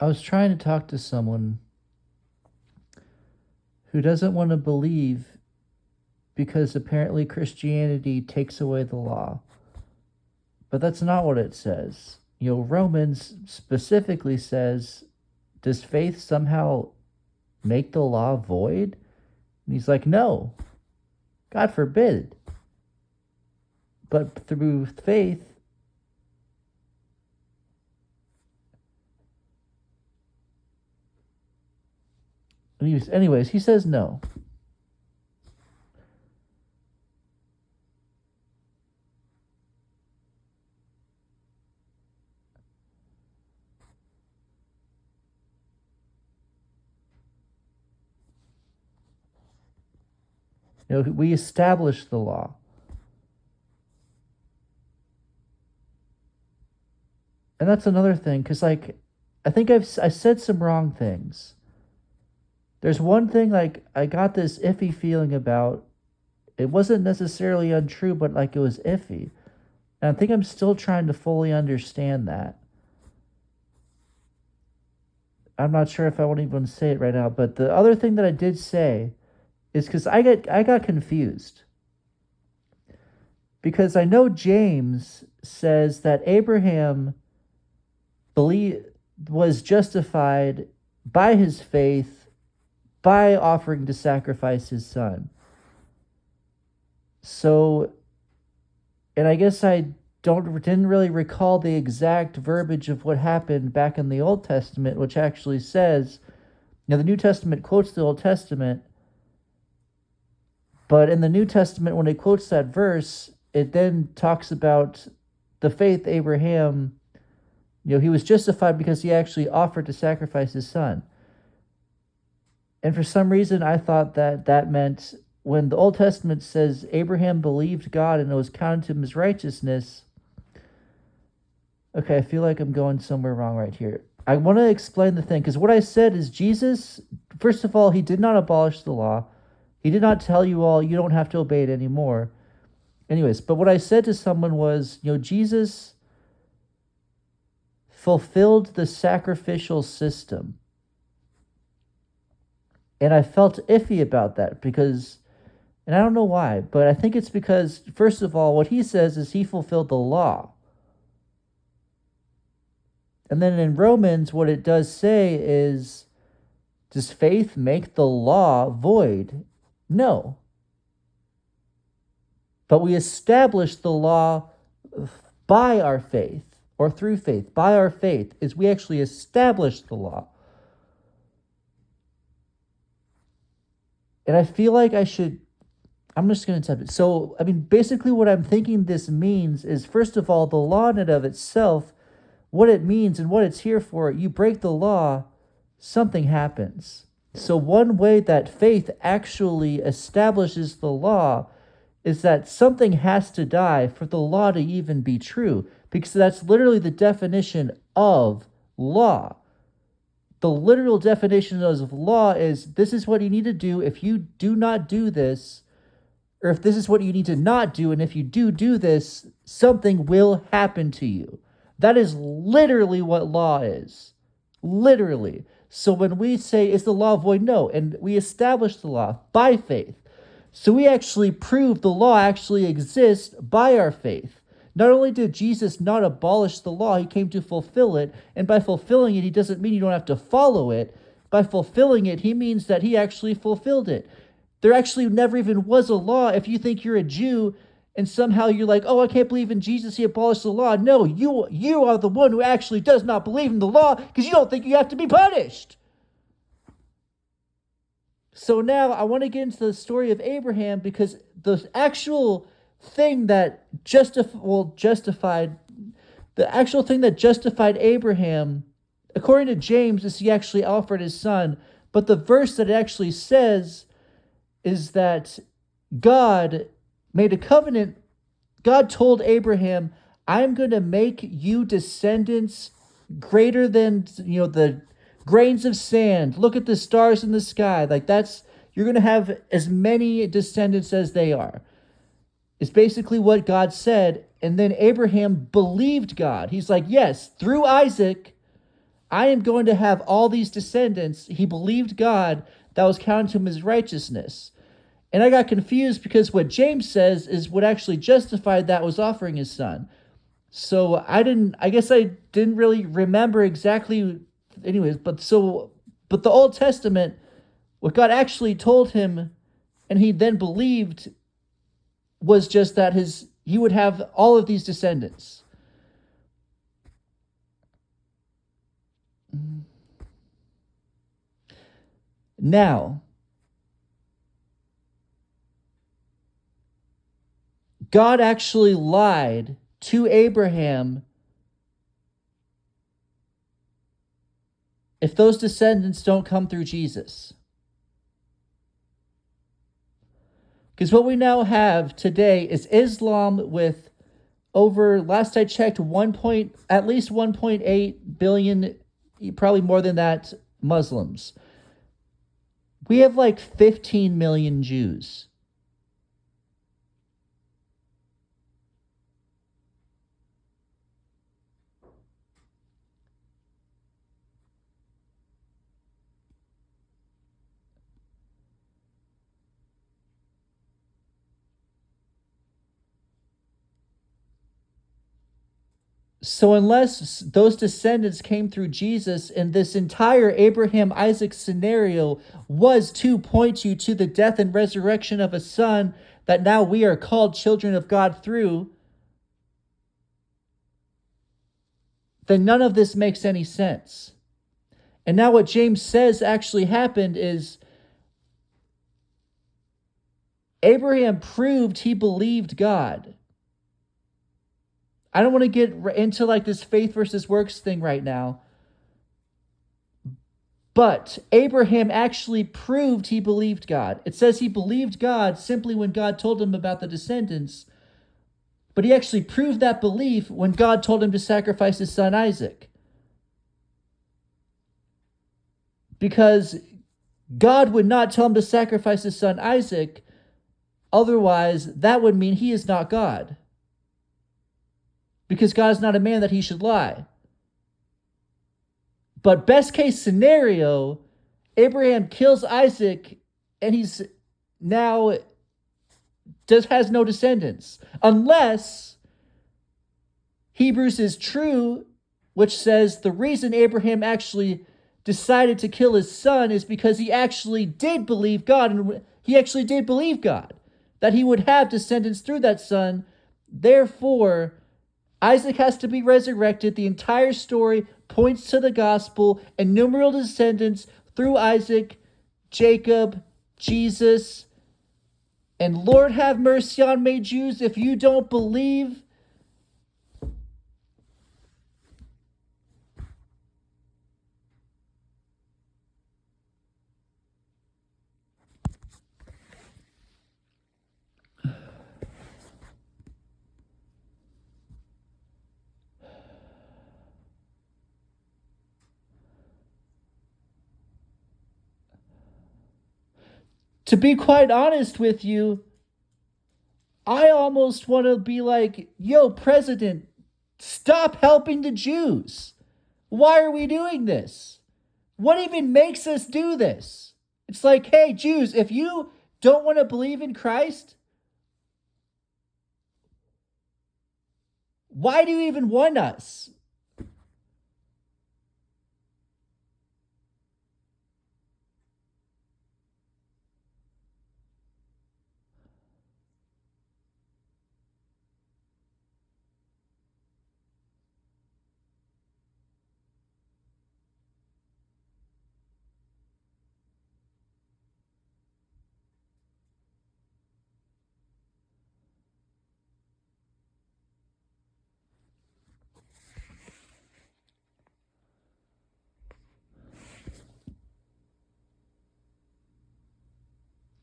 I was trying to talk to someone who doesn't want to believe because apparently Christianity takes away the law. But that's not what it says. Romans specifically says, does faith somehow make the law void? And he's like, no, God forbid. But through faith, anyways, he says no. We establish the law. And that's another thing, because I think I said some wrong things. There's one thing I got this iffy feeling about. It wasn't necessarily untrue, but it was iffy. And I think I'm still trying to fully understand that. I'm not sure if I want to even say it right now, but the other thing that I did say is because I got confused. Because I know James says that Abraham was justified by his faith by offering to sacrifice his son. So, and I guess I didn't really recall the exact verbiage of what happened back in the Old Testament, which actually says, the New Testament quotes the Old Testament, but in the New Testament, when it quotes that verse, it then talks about the faith Abraham, he was justified because he actually offered to sacrifice his son. And for some reason, I thought that meant when the Old Testament says Abraham believed God and it was counted to him as righteousness. Okay, I feel like I'm going somewhere wrong right here. I want to explain the thing, because what I said is Jesus, first of all, he did not abolish the law. He did not tell you all, you don't have to obey it anymore. Anyways, but what I said to someone was, Jesus fulfilled the sacrificial system. And I felt iffy about that because, and I don't know why, but I think it's because, first of all, what he says is he fulfilled the law. And then in Romans, what it does say is, does faith make the law void? No. But we establish the law by our faith, or through faith. By our faith is we actually establish the law. And I feel like I'm just going to type it. So, basically what I'm thinking this means is, first of all, the law in and of itself, what it means and what it's here for, you break the law, something happens. So one way that faith actually establishes the law is that something has to die for the law to even be true, because that's literally the definition of law. The literal definition of law is, this is what you need to do. If you do not do this, or if this is what you need to not do, and if you do this, something will happen to you. That is literally what law is. Literally. So when we say, is the law void? No. And we establish the law by faith. So we actually prove the law actually exists by our faith. Not only did Jesus not abolish the law, he came to fulfill it. And by fulfilling it, he doesn't mean you don't have to follow it. By fulfilling it, he means that he actually fulfilled it. There actually never even was a law. If you think you're a Jew and somehow you're like, oh, I can't believe in Jesus, he abolished the law. No, you are the one who actually does not believe in the law because you don't think you have to be punished. So now I want to get into the story of Abraham, because the actual thing that justified Abraham, according to James, is he actually offered his son. But the verse that it actually says is that God made a covenant. God told Abraham, I'm going to make you descendants greater than, the grains of sand. Look at the stars in the sky. You're going to have as many descendants as they are. It's basically what God said. And then Abraham believed God. He's like, yes, through Isaac, I am going to have all these descendants. He believed God, that was counted to him as righteousness. And I got confused because what James says is what actually justified that was offering his son. So I guess I didn't really remember exactly, anyways, but the Old Testament, what God actually told him and he then believed was just that he would have all of these descendants. Now, God actually lied to Abraham if those descendants don't come through Jesus. Because what we now have today is Islam with over, last I checked, at least 1.8 billion, probably more than that, Muslims. We have like 15 million Jews. So unless those descendants came through Jesus, and this entire Abraham Isaac scenario was to point you to the death and resurrection of a son that now we are called children of God through, then none of this makes any sense. And now what James says actually happened is Abraham proved he believed God. I don't want to get into like this faith versus works thing right now. But Abraham actually proved he believed God. It says he believed God simply when God told him about the descendants. But he actually proved that belief when God told him to sacrifice his son Isaac. Because God would not tell him to sacrifice his son Isaac. Otherwise, that would mean he is not God. Because God is not a man that he should lie. But best case scenario, Abraham kills Isaac and he's now has no descendants. Unless Hebrews is true, which says the reason Abraham actually decided to kill his son is because he actually did believe God, and he actually did believe God, that he would have descendants through that son. Therefore, Isaac has to be resurrected. The entire story points to the gospel and numerous descendants through Isaac, Jacob, Jesus. And Lord have mercy on me, Jews, if you don't believe. To be quite honest with you, I almost want to be like, yo, President, stop helping the Jews. Why are we doing this? What even makes us do this? It's like, hey, Jews, if you don't want to believe in Christ, why do you even want us?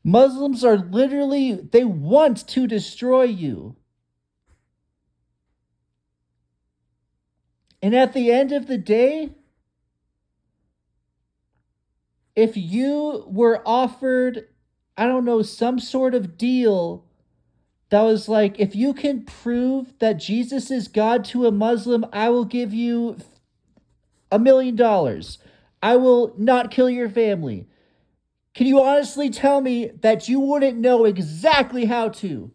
Muslims are literally, they want to destroy you. And at the end of the day, if you were offered, I don't know, some sort of deal that was like, if you can prove that Jesus is God to a Muslim, I will give you $1 million. I will not kill your family. Can you honestly tell me that you wouldn't know exactly how to?